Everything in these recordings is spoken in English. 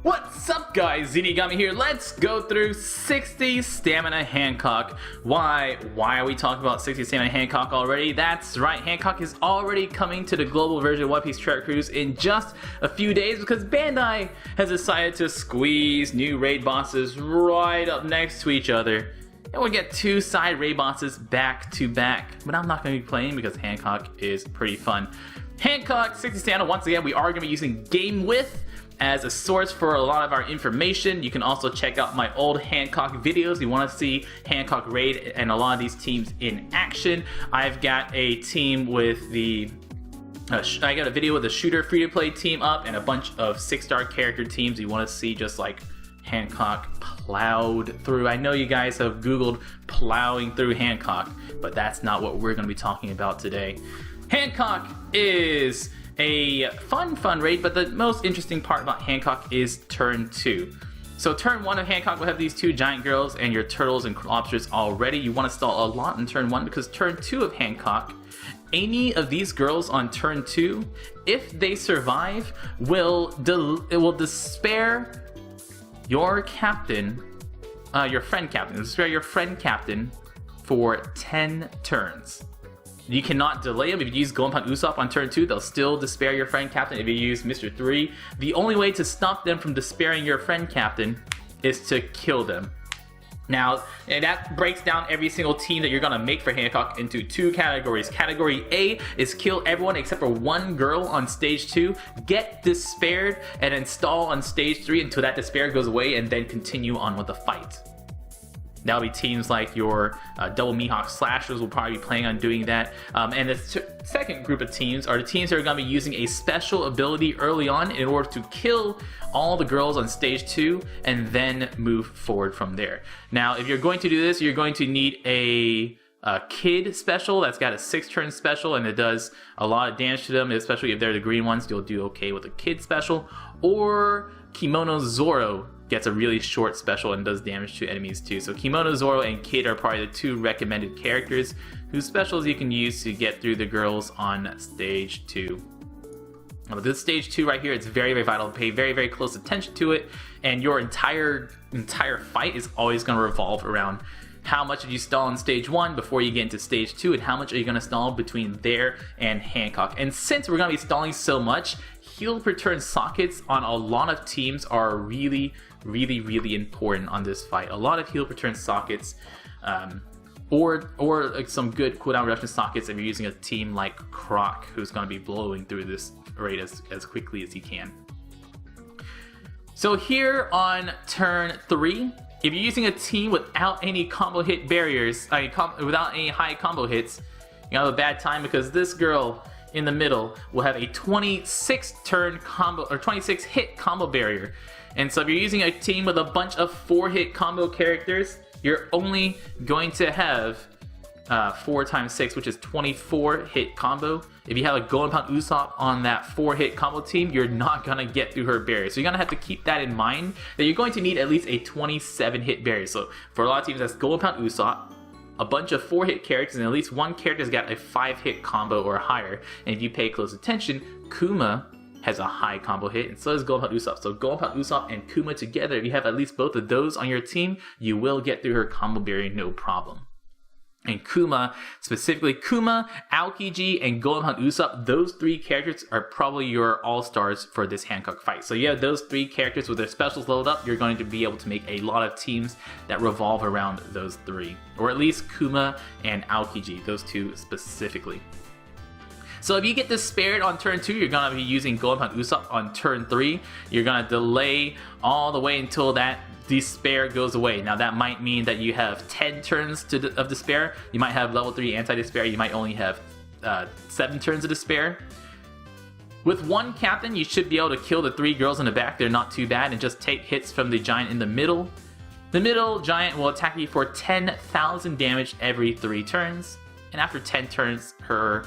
What's up guys, Zeenigami here. Let's go through 60 Stamina Hancock. Why are we talking about 60 Stamina Hancock already? That's right, Hancock is already coming to the global version of One Piece Treasure Cruise in just a few days because Bandai has decided to squeeze new raid bosses right up next to each other. And we'll get two side raid bosses back to back. But I'm not going to be playing because Hancock is pretty fun. Hancock 60 Stamina, once again, we are going to be using Game With as a source for a lot of our information. You can also check out my old Hancock videos. You want to see Hancock raid and a lot of these teams in action. I've got a team with the I got a video with the shooter free-to-play team up and a bunch of 6-star character teams you want to see just like Hancock plowed through. I know you guys have googled plowing through Hancock, but that's not what we're going to be talking about today. Hancock is a fun raid, but the most interesting part about Hancock is turn 2. So turn 1 of Hancock will have these two giant girls and your turtles and lobsters already. You want to stall a lot in turn 1 because turn 2 of Hancock, any of these girls on turn 2, if they survive, it will despair your captain, your friend captain for 10 turns. You cannot delay them. If you use Go upon Usopp on turn 2, they'll still despair your friend captain. If you use Mr. 3, the only way to stop them from despairing your friend captain is to kill them. Now, and that breaks down every single team that you're going to make for Hancock into two categories. Category A is kill everyone except for one girl on stage 2, get despaired, and install on stage 3 until that despair goes away, and then continue on with the fight. That'll be teams like your double Mihawk slashers will probably be planning on doing that. And the second group of teams are the teams that are going to be using a special ability early on in order to kill all the girls on stage 2 and then move forward from there. Now, if you're going to do this, you're going to need a kid special that's got a 6-turn special and it does a lot of damage to them, especially if they're the green ones. You'll do okay with a kid special. Or Kimono Zoro gets a really short special and does damage to enemies too. So Kimono Zoro and Kid are probably the two recommended characters whose specials you can use to get through the girls on stage 2. Now, this stage 2 right here, it's very vital to pay very close attention to it, and your entire fight is always going to revolve around how much did you stall in stage 1 before you get into stage 2, and how much are you going to stall between there and Hancock. And since we're going to be stalling so much, heal return sockets on a lot of teams are really important on this fight. A lot of heal return sockets, or like some good cooldown reduction sockets if you're using a team like Croc, who's going to be blowing through this raid as quickly as he can. So here on turn 3, if you're using a team without any combo hit barriers, without any high combo hits, you have a bad time because this girl in the middle will have a 26 turn combo or 26 hit combo barrier. And so if you're using a team with a bunch of 4-hit combo characters, you're only going to have 4 times 6, which is 24 hit combo. If you have a Go upon Usopp on that 4-hit combo team, you're not going to get through her barrier. So you're going to have to keep that in mind, that you're going to need at least a 27 hit barrier. So for a lot of teams, that's Go upon Usopp, a bunch of 4-hit characters, and at least one character's got a 5-hit combo or higher. And if you pay close attention, Kuma has a high combo hit, and so does Go upon Usopp. So Go upon Usopp and Kuma together, if you have at least both of those on your team, you will get through her combo barrier no problem. And Kuma, specifically Kuma, Aokiji, and Go upon Usopp, those 3 characters are probably your all-stars for this Hancock fight. So you have those 3 characters with their specials loaded up, you're going to be able to make a lot of teams that revolve around those 3. Or at least Kuma and Aokiji, those 2 specifically. So if you get despaired on turn 2, you're going to be using Go upon Usopp on turn 3. You're going to delay all the way until that despair goes away. Now that might mean that you have 10 turns of despair. You might have level 3 anti-despair. You might only have 7 turns of despair. With one captain, you should be able to kill the 3 girls in the back. They're not too bad, and just take hits from the giant in the middle. The middle giant will attack you for 10,000 damage every 3 turns. And after 10 turns, her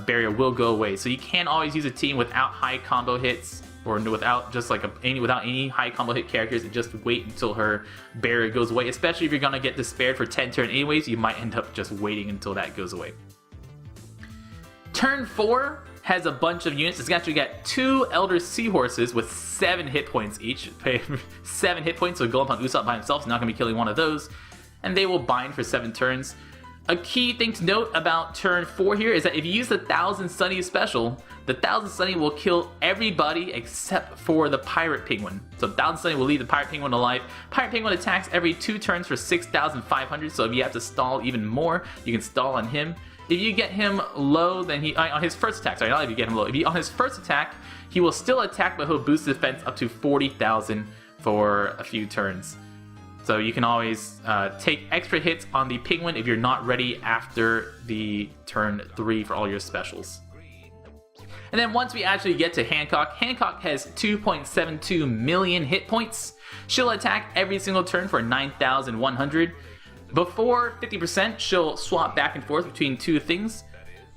barrier will go away. So you can't always use a team without high combo hits, or without just like without any high combo hit characters, and just wait until her barrier goes away. Especially if you're gonna get despaired for 10 turns anyways, you might end up just waiting until that goes away. Turn 4 has a bunch of units. It's actually got 2 Elder Seahorses with 7 hit points each. 7 hit points, so go upon Usopp by himself, so not going to be killing one of those. And they will bind for 7 turns. A key thing to note about turn 4 here is that if you use the 1000 Sunny special, the 1000 Sunny will kill everybody except for the Pirate Penguin. So 1000 Sunny will leave the Pirate Penguin alive. Pirate Penguin attacks every 2 turns for 6,500, so if you have to stall even more, you can stall on him. If you get him low, then on his first attack, sorry, not if you get him low. On his first attack, he will still attack, but he'll boost defense up to 40,000 for a few turns. So you can always take extra hits on the Penguin if you're not ready after the turn 3 for all your specials. And then once we actually get to Hancock, Hancock has 2.72 million hit points. She'll attack every single turn for 9,100. Before 50%, she'll swap back and forth between 2 things.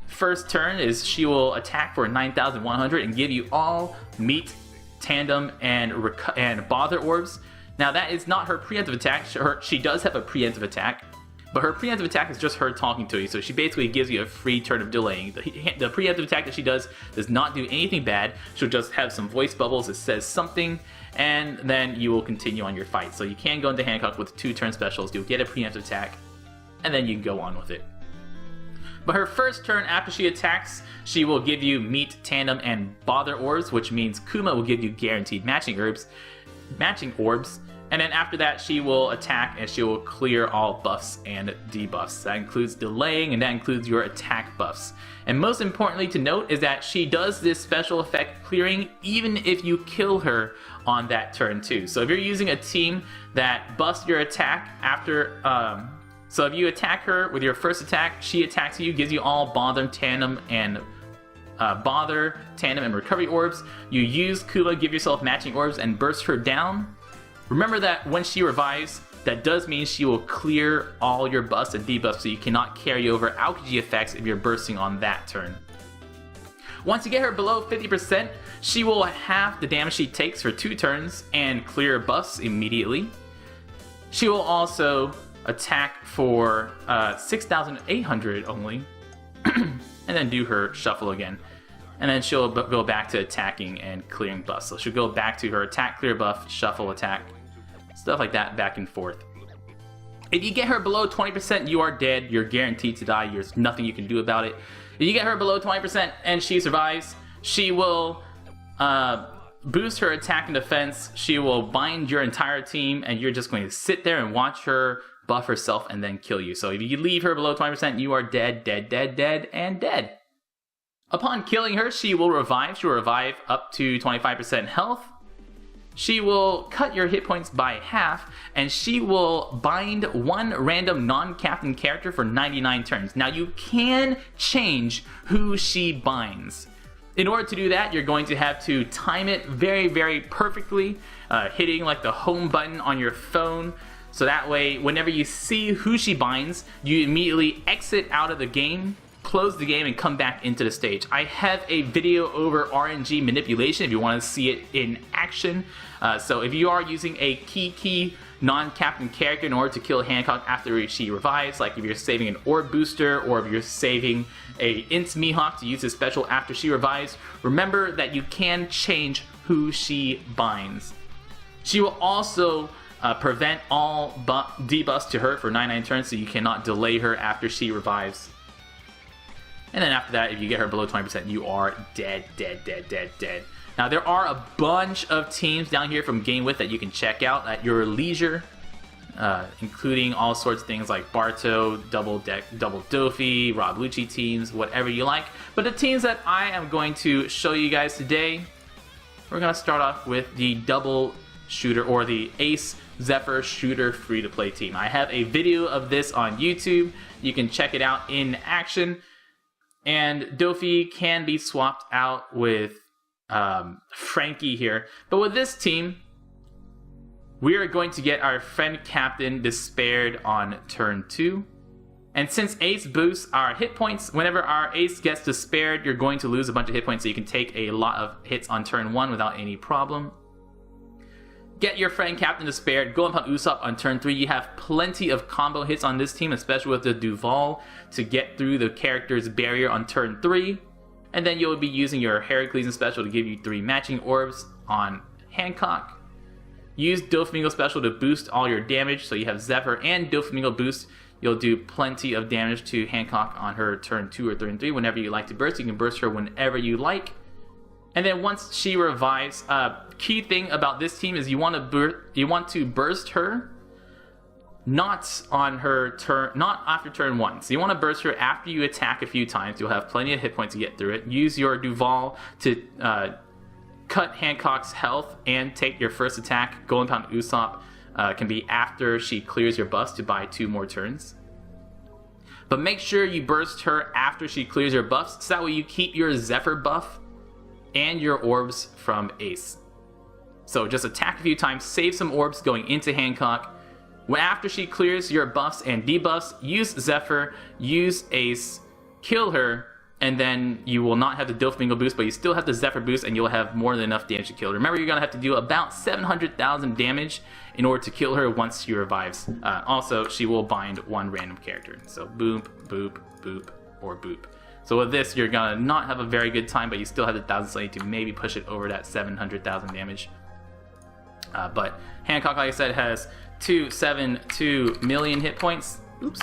First turn is she will attack for 9,100 and give you all meat, tandem, and bother orbs. Now that is not her preemptive attack. She does have a preemptive attack, but her preemptive attack is just her talking to you, so she basically gives you a free turn of delaying. The preemptive attack that she does not do anything bad. She'll just have some voice bubbles that says something, and then you will continue on your fight. So you can go into Hancock with 2 turn specials. You'll get a preemptive attack, and then you can go on with it. But her first turn after she attacks, she will give you meat, tandem, and bother orbs, which means Kuma will give you guaranteed matching orbs. And then after that, she will attack and she will clear all buffs and debuffs. That includes delaying and that includes your attack buffs. And most importantly to note is that she does this special effect clearing even if you kill her on that turn too. So if you're using a team that buffs your attack after, so if you attack her with your first attack, she attacks you, gives you all bother, tandem, and recovery orbs. You use Kuma, give yourself matching orbs, and burst her down. Remember that when she revives, that does mean she will clear all your buffs and debuffs, so you cannot carry over Aokiji effects if you're bursting on that turn. Once you get her below 50%, she will half the damage she takes for 2 turns and clear buffs immediately. She will also attack for 6,800 only, and then do her shuffle again. And then she'll go back to attacking and clearing buffs. So she'll go back to her attack, clear buff, shuffle, attack, stuff like that, back and forth. If you get her below 20%, you are dead. You're guaranteed to die. There's nothing you can do about it. If you get her below 20% and she survives, she will boost her attack and defense. She will bind your entire team, and you're just going to sit there and watch her buff herself and then kill you. So if you leave her below 20%, you are dead, dead, dead, dead, and dead. Upon killing her, she will revive. She will revive up to 25% health. She will cut your hit points by half, and she will bind 1 random non-captain character for 99 turns. Now you can change who she binds. In order to do that, you're going to have to time it very, very perfectly, hitting like the home button on your phone. So that way, whenever you see who she binds, you immediately exit out of the game, close the game, and come back into the stage. I have a video over RNG manipulation if you want to see it in action. So if you are using a key non-captain character in order to kill Hancock after she revives, like if you're saving an orb booster or if you're saving a Int Mihawk to use his special after she revives, remember that you can change who she binds. She will also prevent all debuffs to her for 99 turns, so you cannot delay her after she revives. And then after that, if you get her below 20%, you are dead, dead, dead, dead, dead. Now, there are a bunch of teams down here from Game With that you can check out at your leisure, including all sorts of things like Barto, Double Dofi, Rob Lucci teams, whatever you like. But the teams that I am going to show you guys today, we're going to start off with the Double Shooter, or the Ace Zephyr Shooter free-to-play team. I have a video of this on YouTube. You can check it out in action. And Dofi can be swapped out with Frankie here. But with this team, we are going to get our friend Captain Despaired on turn 2. And since Ace boosts our hit points, whenever our Ace gets Despaired, you're going to lose a bunch of hit points, so you can take a lot of hits on turn 1 without any problem. Get your friend Captain Despaired, go upon Usopp on turn 3. You have plenty of combo hits on this team, especially with the Duval, to get through the character's barrier on turn 3. And then you'll be using your Heracles special to give you 3 matching orbs on Hancock. Use Doflamingo special to boost all your damage, so you have Zephyr and Doflamingo boost. You'll do plenty of damage to Hancock on her turn 2 or turn 3 whenever you like to burst. You can burst her whenever you like. And then once she revives, key thing about this team is you want to burst her not on her turn, not after turn 1. So you want to burst her after you attack a few times. You'll have plenty of hit points to get through it. Use your Duval to cut Hancock's health and take your first attack. Golden Pound Usopp can be after she clears your buffs to buy 2 more turns. But make sure you burst her after she clears your buffs, so that way you keep your Zephyr buff and your orbs from Ace. So just attack a few times, save some orbs going into Hancock. When after she clears your buffs and debuffs, use Zephyr, use Ace, kill her, and then you will not have the Doflamingo boost, but you still have the Zephyr boost, and you'll have more than enough damage to kill her. Remember, you're going to have to do about 700,000 damage in order to kill her once she revives. Also, she will bind 1 random character. So boop, boop, boop, or boop. So with this, you're going to not have a very good time, but you still have the 1,000 Slay to maybe push it over that 700,000 damage. But Hancock, like I said, has 272 million hit points. Oops.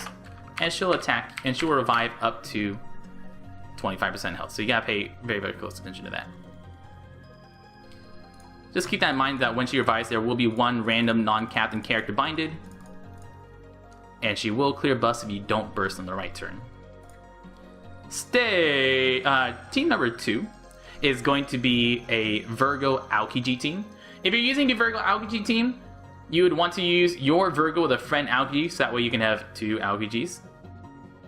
And she'll attack, and she'll revive up to 25% health. So you gotta pay very, very close attention to that. Just keep that in mind that when she revives, there will be 1 random non-captain character binded. And she will clear buffs if you don't burst on the right turn. Team number 2 is going to be a Vergo Aokiji team. If you're using the Vergo Aokiji team, you would want to use your Vergo with a friend Aokiji, so that way you can have 2 Aokijis.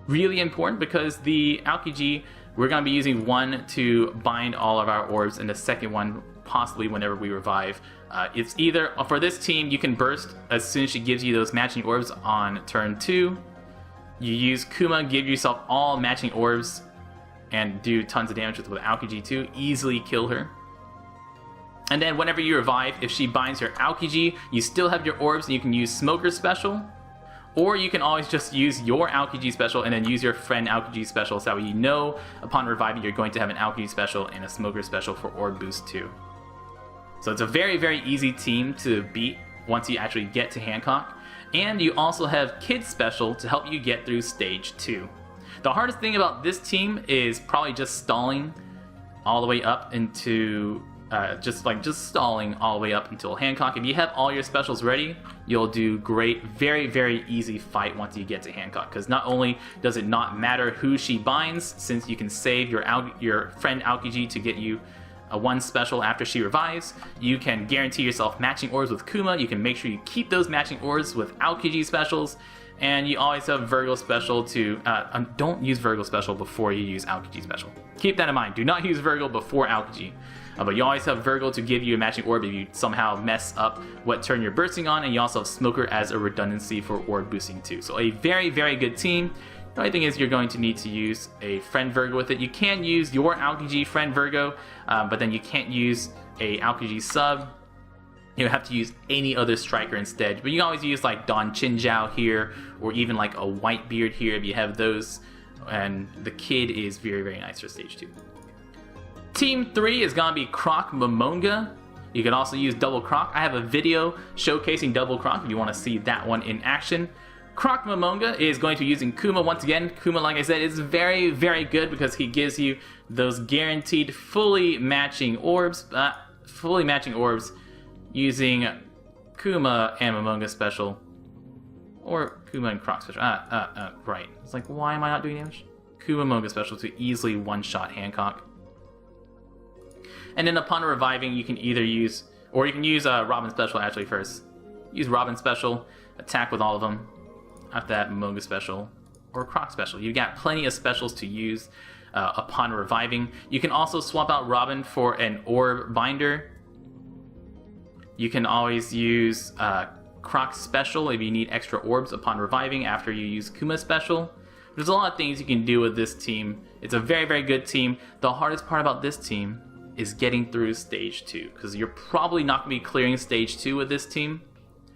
Really important, because the Aokiji, we're going to be using 1 to bind all of our orbs, and the second one possibly whenever we revive. It's either, for this team, you can burst as soon as she gives you those matching orbs on turn 2. You use Kuma, give yourself all matching orbs, and do tons of damage with Aokiji too. Easily kill her. And then whenever you revive, if she binds her Aokiji, you still have your orbs, and you can use Smoker special. Or you can always just use your Aokiji special and then use your friend Aokiji special, so that way you know upon reviving you're going to have an Aokiji special and a Smoker special for orb boost too. So it's a very, very easy team to beat once you actually get to Hancock. And you also have Kid special to help you get through stage 2. The hardest thing about this team is probably just stalling all the way up into just stalling all the way up until Hancock. If you have all your specials ready, you'll do great. Very, very easy fight once you get to Hancock, because not only does it not matter who she binds, since you can save your friend Aokiji to get you a 1 special after she revives, you can guarantee yourself matching orbs with Kuma. You can make sure you keep those matching orbs with Aokiji specials, and you always have Vergo special to don't use Vergo special before you use Aokiji special. Keep that in mind. Do not use Vergo before Aokiji. But you always have Vergo to give you a matching orb if you somehow mess up what turn you're bursting on, and you also have Smoker as a redundancy for orb boosting too. So a very, very good team. The only thing is you're going to need to use a friend Vergo with it. You can use your Aokiji friend Vergo, but then you can't use a Aokiji sub. You have to use any other striker instead. But you can always use like Don Chinjiao here, or even like a Whitebeard here if you have those. And the Kid is very, very nice for stage 2. Team 3 is going to be Croc Momonga. You can also use Double Croc. I have a video showcasing Double Croc if you want to see that one in action. Croc Momonga is going to be using Kuma once again. Kuma, like I said, is very, very good because he gives you those guaranteed fully matching orbs. Using Kuma and Momonga special. Or Kuma and Croc special. Right. It's like, why am I not doing damage? Kuma Momonga special to easily one-shot Hancock. And then upon reviving, you can either use, or you can use Robin special actually first. Use Robin special, attack with all of them. After that, Momonga special, or Croc special. You've got plenty of specials to use upon reviving. You can also swap out Robin for an orb binder. You can always use Croc special if you need extra orbs upon reviving after you use Kuma special. There's a lot of things you can do with this team. It's a very, very good team. The hardest part about this team is getting through stage 2, because you're probably not going to be clearing stage 2 with this team.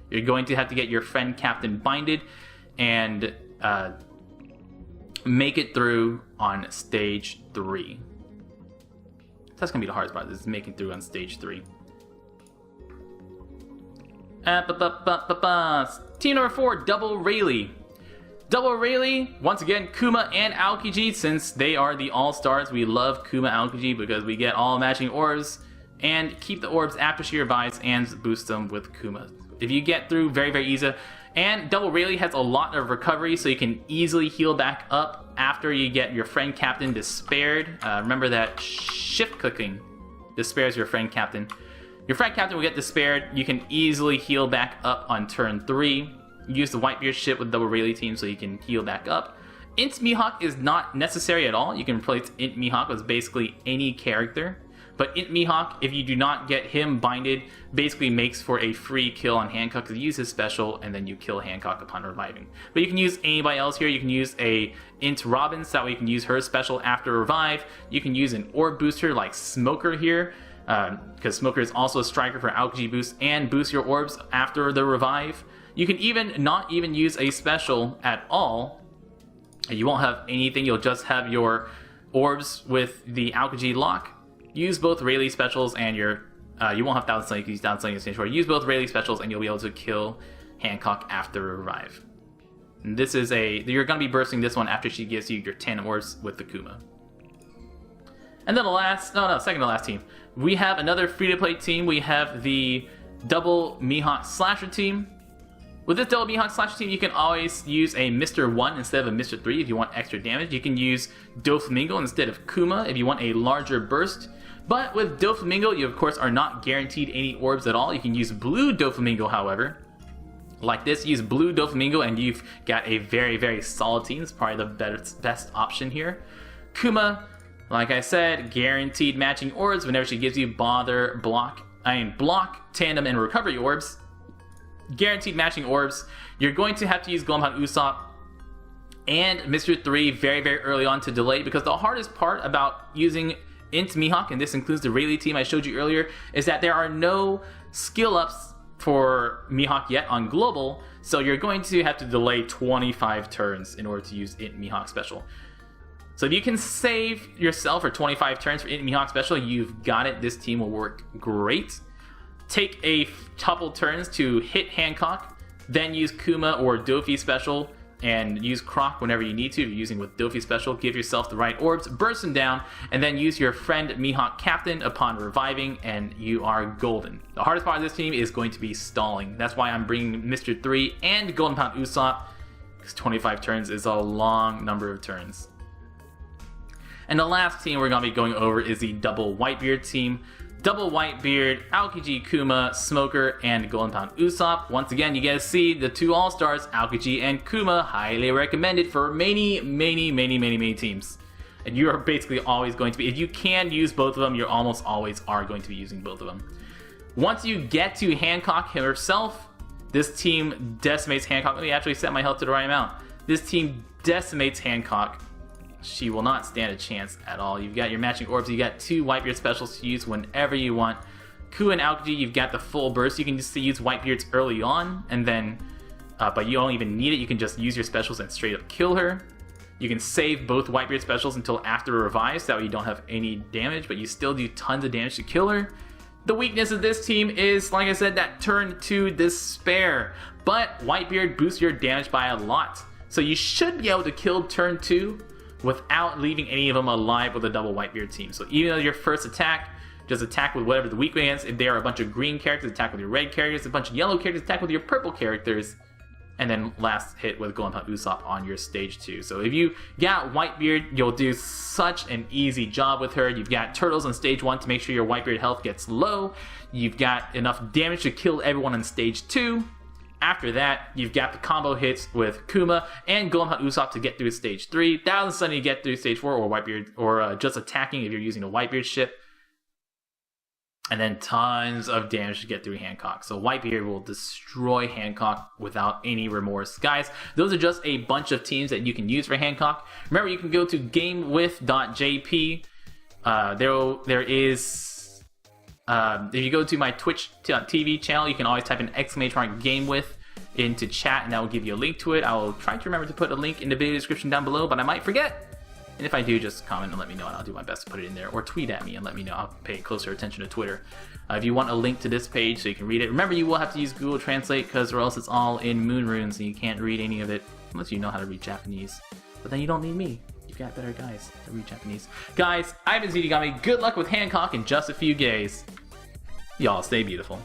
You're going to have to get your friend Captain binded and make it through on stage 3. That's gonna be the hardest part, is making through on stage 3. Team number 4, Double Rayleigh. Double Rayleigh, once again, Kuma and Aokiji, since they are the all-stars. We love Kuma and Aokiji because we get all matching orbs and keep the orbs after she revives and boost them with Kuma. If you get through, very, very easy. And Double Rayleigh has a lot of recovery, so you can easily heal back up after you get your friend captain despaired. Remember that shift clicking despairs your friend captain. Your friend captain will get despaired. You can easily heal back up on turn 3. Use the Whitebeard ship with Double Rayleigh team so you can heal back up. Int Mihawk is not necessary at all. You can replace Int Mihawk with basically any character. But Int Mihawk, if you do not get him binded, basically makes for a free kill on Hancock because you use his special and then you kill Hancock upon reviving. But you can use anybody else here. You can use a Int Robin, so that way you can use her special after revive. You can use an orb booster like Smoker here, because Smoker is also a striker for Aokiji boost and boost your orbs after the revive. You can even not even use a special at all. You won't have anything, you'll just have your orbs with the Aokiji lock. Use both Rayleigh specials and your, you won't have Thousand Sun, you can use Thousand Sun in stage 4. Use both Rayleigh specials and you'll be able to kill Hancock after revive. And this is you're going to be bursting this one after she gives you your 10 orbs with the Kuma. And then the second to last team. We have another free-to-play team. We have the Double Mihawk Slasher team. With this Double Mihawk Slasher team, you can always use a Mr. 1 instead of a Mr. 3 if you want extra damage. You can use Doflamingo instead of Kuma if you want a larger burst. But with Doflamingo, you of course are not guaranteed any orbs at all. You can use Blue Doflamingo, however. Like this, use Blue Doflamingo and you've got a very, very solid team. It's probably the best option here. Kuma, like I said, guaranteed matching orbs whenever she gives you block, tandem, and recovery orbs. Guaranteed matching orbs. You're going to have to use Goemon Usopp and Mr. 3 very, very early on to delay, because the hardest part about using Int Mihawk, and this includes the Rayleigh team I showed you earlier, is that there are no skill ups for Mihawk yet on global, so you're going to have to delay 25 turns in order to use Int Mihawk special. So if you can save yourself for 25 turns for Int Mihawk special, you've got it. This team will work great. Take a couple turns to hit Hancock, then use Kuma or Dofi special, and use Croc whenever you need to. If you're using with Dofi special, give yourself the right orbs, burst them down, and then use your friend Mihawk Captain upon reviving, and you are golden. The hardest part of this team is going to be stalling. That's why I'm bringing Mr. 3 and Golden Pound Usopp, because 25 turns is a long number of turns. And the last team we're going to be going over is the Double Whitebeard team. Double Whitebeard, Aokiji, Kuma, Smoker, and Golden Pound Usopp. Once again, you get to see the two all-stars, Aokiji and Kuma, highly recommended for many teams. And you are basically always going to be, if you can use both of them, you almost always are going to be using both of them. Once you get to Hancock herself, this team decimates Hancock. Let me actually set my health to the right amount. This team decimates Hancock. She will not stand a chance at all. You've got your matching orbs. You got two Whitebeard specials to use whenever you want. Kuma and Aokiji, you've got the full burst. You can just use Whitebeards early on, and then, but you don't even need it. You can just use your specials and straight up kill her. You can save both Whitebeard specials until after revive, so that way you don't have any damage, but you still do tons of damage to kill her. The weakness of this team is, like I said, that turn 2 despair. But Whitebeard boosts your damage by a lot. So you should be able to kill turn 2 without leaving any of them alive with a Double Whitebeard team. So even though your first attack, just attack with whatever the weak way is. If there are a bunch of green characters, attack with your red characters. A bunch of yellow characters, attack with your purple characters. And then last hit with Golden Pound Usopp on your stage 2. So if you got Whitebeard, you'll do such an easy job with her. You've got Turtles on stage 1 to make sure your Whitebeard health gets low. You've got enough damage to kill everyone on stage 2. After that, you've got the combo hits with Kuma and Golden Pound Usopp to get through stage 3. Thousand Sun to get through stage 4, or Whitebeard, or just attacking if you're using a Whitebeard ship. And then tons of damage to get through Hancock. So Whitebeard will destroy Hancock without any remorse. Guys, those are just a bunch of teams that you can use for Hancock. Remember, you can go to gamewith.jp. There is... if you go to my Twitch TV channel, you can always type in !GameWith into chat, and that will give you a link to it. I will try to remember to put a link in the video description down below, but I might forget. And if I do, just comment and let me know, and I'll do my best to put it in there. Or tweet at me and let me know. I'll pay closer attention to Twitter. If you want a link to this page so you can read it, remember you will have to use Google Translate, because or else it's all in moon runes and you can't read any of it unless you know how to read Japanese. But then you don't need me. You've got better guys that read Japanese. Guys, I've been Zeenigami. Good luck with Hancock in just a few days. Y'all stay beautiful.